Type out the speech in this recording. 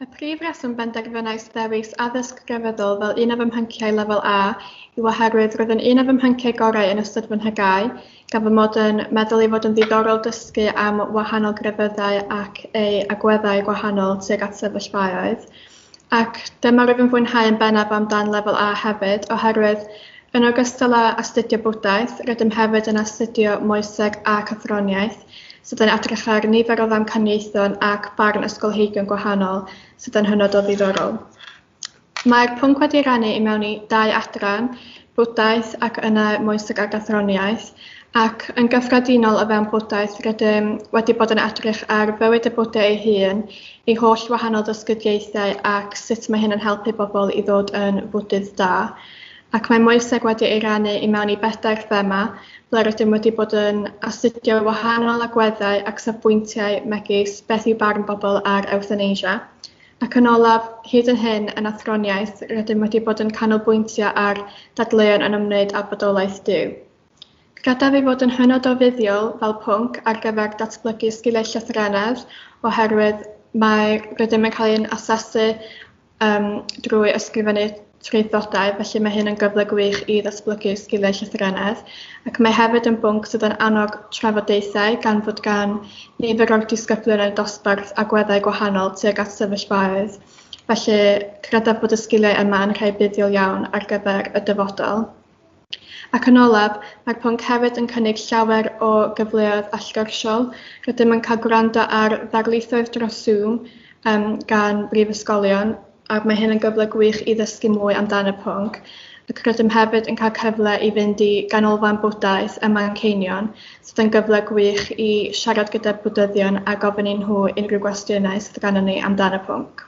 Y prif reswm benderfynais ddewis addysg grefyddol fel un o fy mhlynciau lefel A yw oherwydd roedd yn un o fy mhlynciau gorau yn ystod fy nhegau, gan fy mod yn meddwl ei fod yn ddiddorol dysgu am wahanol grefyddau ac eu agweddau gwahanol tuag at sefyllfaoedd. Ac dyma rwyf yn fwynhau yn bennaf amdan lefel A hefyd, oherwydd yn ogystal â astudio bwdhaeth, rydym hefyd yn astudio moeseg a cyfroniaeth, sydd yn edrych ar nifer o ddamcaniaethon ac barn ysgolheigion gwahanol sydd yn hynod o ddiddorol. Mae'r pwnc wedi rannu i mewn i 2 adran, bwdhaeth ac yna moeseg a gyfroniaeth, ac yn gyffredinol o fewn bwdhaeth rydym wedi bod yn edrych ar fywyd y Bwdha ei hun, ei holl wahanol ddysgidiaethau ac sut mae hyn yn helpu bobl i ddod yn fwdydd da. Ac mae moeseg wedi ei rannu i mewn i 4 thema, ble rydym wedi bod yn astudio wahanol agweddau ac safbwyntiau megis beth yw barn bobl ar ewthanasia. Ac yn olaf, hyd yn hyn yn athroniaeth, rydym wedi bod yn canolbwyntio ar dadleuon yn ymwneud â bodolaeth Duw. Gredaf ei fod yn hynod o fuddiol fel pwnc ar gyfer datblygu sgiliau llythrennedd, oherwydd rydym yn cael ein asesu drwy ysgrifennu traethodau, felly mae hyn yn gyfle gwych i ddatblygu sgiliau llythrennedd, ac mae hefyd yn bwnc sydd yn annog trafodaethau gan fod gan nifer o'r disgyblion yn dosbarth agweddau gwahanol tuag at sefyllfaoedd, felly credaf bod y sgiliau yma yn rhai buddiol iawn ar gyfer y dyfodol. Ac yn olaf, mae'r pwnc hefyd yn cynnig llawer o gyfleoedd allgyrsiol, rydym yn cael gwrando ar ddarlithoedd dros Zoom gan brifysgolion, ac mae hyn yn gyfle gwych i ddysgu mwy amdano y pwnc, ac rydym hefyd yn cael cyfle i fynd i ganolfan bwdhaeth ym Manceinion, sydd yn gyfle gwych i siarad gyda bwdyddion a gofyn i nhw unrhyw gwestiynau sydd ganddyn ni amdano y pwnc.